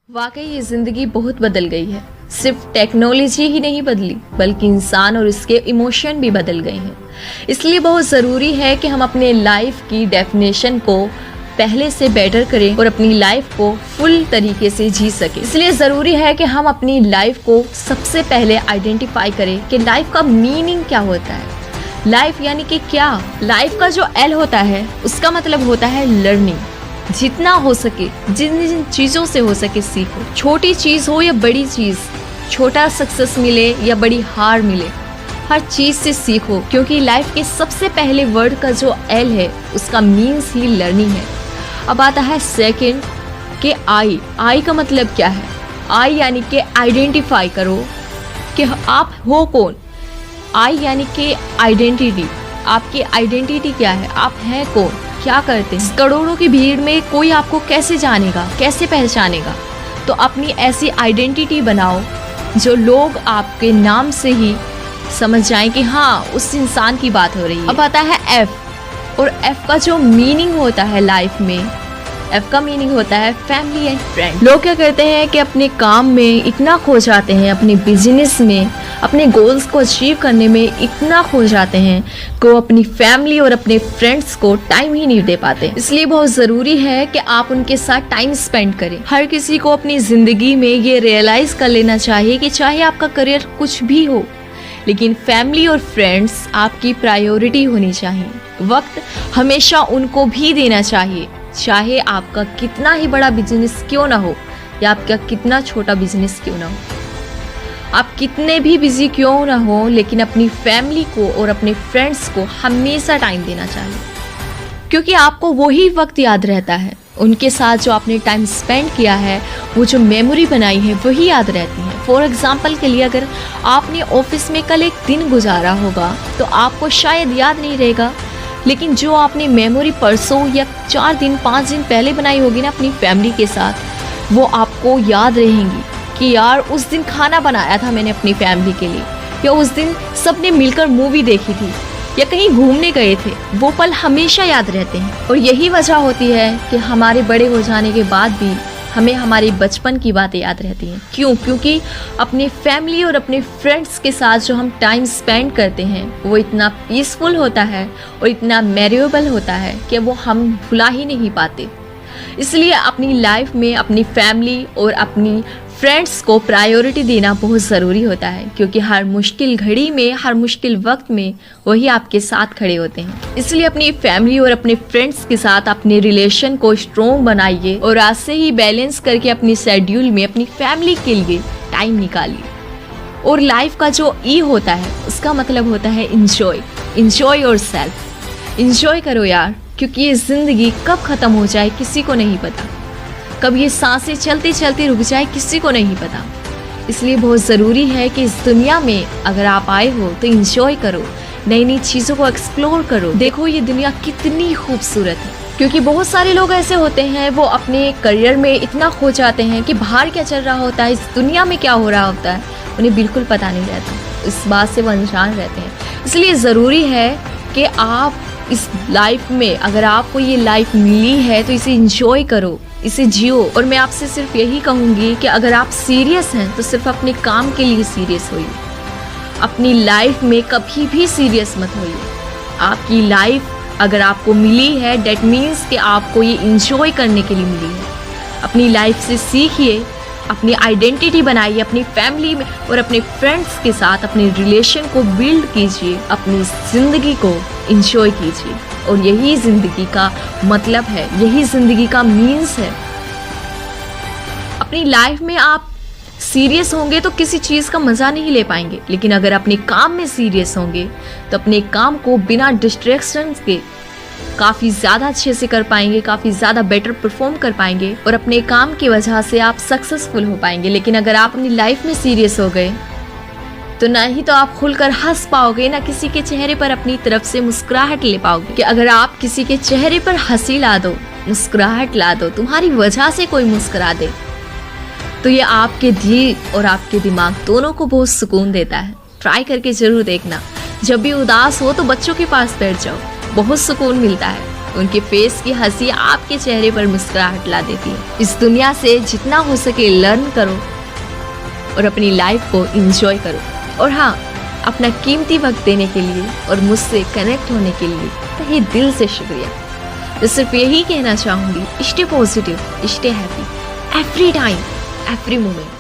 वाकई ये जिंदगी बहुत बदल गई है। सिर्फ टेक्नोलॉजी ही नहीं बदली बल्कि इंसान और उसके इमोशन भी बदल गए हैं। इसलिए बहुत ज़रूरी है कि हम अपने लाइफ की डेफिनेशन को पहले से बेटर करें और अपनी लाइफ को फुल तरीके से जी सके। इसलिए ज़रूरी है कि हम अपनी लाइफ को सबसे पहले आइडेंटिफाई करें कि लाइफ का मीनिंग क्या होता है। लाइफ यानी कि क्या? लाइफ का जो एल होता है उसका मतलब होता है लर्निंग। जितना हो सके, जिन जिन चीज़ों से हो सके सीखो। छोटी चीज़ हो या बड़ी चीज़, छोटा सक्सेस मिले या बड़ी हार मिले, हर चीज़ से सीखो, क्योंकि लाइफ के सबसे पहले वर्ड का जो एल है उसका मीन्स ही लर्निंग है। अब आता है सेकंड के आई का मतलब क्या है? आई यानी कि आइडेंटिफाई करो कि आप हो कौन। आई यानी कि आइडेंटिटी। आपकी आइडेंटिटी क्या है? आप हैं कौन, क्या करते हैं? करोड़ों की भीड़ में कोई आपको कैसे जानेगा, कैसे पहचानेगा? तो अपनी ऐसी आइडेंटिटी बनाओ जो लोग आपके नाम से ही समझ जाएं कि हाँ, उस इंसान की बात हो रही है। अब आता है एफ, और एफ का जो मीनिंग होता है लाइफ में, एफ का मीनिंग होता है फैमिली एंड फ्रेंड। लोग क्या करते हैं कि अपने काम में इतना खो जाते हैं, अपने बिजनेस में, अपने गोल्स को अचीव करने में इतना खो जाते हैं कि वो अपनी फैमिली और अपने फ्रेंड्स को टाइम ही नहीं दे पाते। इसलिए बहुत ज़रूरी है कि आप उनके साथ टाइम स्पेंड करें। हर किसी को अपनी ज़िंदगी में ये रियलाइज़ कर लेना चाहिए कि चाहे आपका करियर कुछ भी हो, लेकिन फैमिली और फ्रेंड्स आपकी प्रायोरिटी होनी चाहिए। वक्त हमेशा उनको भी देना चाहिए, चाहे आपका कितना ही बड़ा बिजनेस क्यों ना हो या आपका कितना छोटा बिजनेस क्यों ना हो। आप कितने भी बिजी क्यों ना हो, लेकिन अपनी फैमिली को और अपने फ्रेंड्स को हमेशा टाइम देना चाहिए, क्योंकि आपको वही वक्त याद रहता है। उनके साथ जो आपने टाइम स्पेंड किया है, वो जो मेमोरी बनाई है, वही याद रहती है। फॉर एग्जाम्पल के लिए, अगर आपने ऑफिस में कल एक दिन गुजारा होगा तो आपको शायद याद नहीं रहेगा, लेकिन जो आपने मेमोरी परसों या 4 दिन 5 दिन पहले बनाई होगी ना अपनी फैमिली के साथ, वो आपको याद रहेंगी कि यार उस दिन खाना बनाया था मैंने अपनी फैमिली के लिए, या उस दिन सबने मिलकर मूवी देखी थी, या कहीं घूमने गए थे। वो पल हमेशा याद रहते हैं। और यही वजह होती है कि हमारे बड़े हो जाने के बाद भी हमें हमारे बचपन की बातें याद रहती हैं। क्यों? क्योंकि अपने फैमिली और अपने फ्रेंड्स के साथ जो हम टाइम स्पेंड करते हैं वो इतना पीसफुल होता है और इतना मेमोरेबल होता है कि वो हम भुला ही नहीं पाते। इसलिए अपनी लाइफ में अपनी फैमिली और अपनी फ्रेंड्स को प्रायोरिटी देना बहुत ज़रूरी होता है, क्योंकि हर मुश्किल घड़ी में, हर मुश्किल वक्त में वही आपके साथ खड़े होते हैं। इसलिए अपनी फैमिली और अपने फ्रेंड्स के साथ अपने रिलेशन को स्ट्रॉन्ग बनाइए और आज से ही बैलेंस करके अपनी शेड्यूल में अपनी फैमिली के लिए टाइम निकालिए। और लाइफ का जो ई होता है उसका मतलब होता है इंजॉय। Enjoy yourself. इंजॉय करो यार, क्योंकि ये ज़िंदगी कब ख़त्म हो जाए किसी को नहीं पता। कब ये सांसें चलते चलते रुक जाए किसी को नहीं पता। इसलिए बहुत ज़रूरी है कि इस दुनिया में अगर आप आए हो तो इंजॉय करो, नई नई चीज़ों को एक्सप्लोर करो। देखो ये दुनिया कितनी खूबसूरत है, क्योंकि बहुत सारे लोग ऐसे होते हैं वो अपने करियर में इतना खो जाते हैं कि बाहर क्या चल रहा होता है, इस दुनिया में क्या हो रहा होता है, उन्हें बिल्कुल पता नहीं रहता। इस बात से वो अनजान रहते हैं। इसलिए ज़रूरी है कि आप इस लाइफ में, अगर आपको ये लाइफ मिली है तो इसे इंजॉय करो, इसे जियो। और मैं आपसे सिर्फ यही कहूँगी कि अगर आप सीरियस हैं तो सिर्फ अपने काम के लिए सीरियस होइए। अपनी लाइफ में कभी भी सीरियस मत होइए। आपकी लाइफ अगर आपको मिली है, डेट मीन्स कि आपको ये इंजॉय करने के लिए मिली है। अपनी लाइफ से सीखिए, अपनी आइडेंटिटी बनाइए, अपनी फैमिली में और अपने फ्रेंड्स के साथ अपने रिलेशन को बिल्ड कीजिए, अपनी ज़िंदगी को इंजॉय कीजिए। और यही ज़िंदगी का मतलब है, यही ज़िंदगी का मीन्स है। अपनी लाइफ में आप सीरियस होंगे तो किसी चीज़ का मज़ा नहीं ले पाएंगे, लेकिन अगर अपने काम में सीरियस होंगे तो अपने काम को बिना डिस्ट्रैक्शंस के काफ़ी ज़्यादा अच्छे से कर पाएंगे, काफ़ी ज़्यादा बेटर परफॉर्म कर पाएंगे और अपने काम की वजह से आप सक्सेसफुल हो पाएंगे। लेकिन अगर आप अपनी लाइफ में सीरियस हो गए तो ना ही तो आप खुलकर हंस पाओगे, ना किसी के चेहरे पर अपनी तरफ से मुस्कुराहट ले पाओगे। कि अगर आप किसी के चेहरे पर हंसी ला दो, मुस्कुराहट ला दो, तुम्हारी वजह से कोई मुस्कुरा दे, तो ये आपके दिल और आपके दिमाग दोनों को बहुत सुकून देता है। ट्राई करके ज़रूर देखना। जब भी उदास हो तो बच्चों के पास बैठ जाओ, बहुत सुकून मिलता है। उनके फेस की हंसी आपके चेहरे पर मुस्कुराहट ला देती है। इस दुनिया से जितना हो सके लर्न करो और अपनी लाइफ को एंजॉय करो। और हाँ, अपना कीमती वक्त देने के लिए और मुझसे कनेक्ट होने के लिए तहे दिल से शुक्रिया। तो सिर्फ यही कहना चाहूँगी, stay positive, stay happy every time, every moment.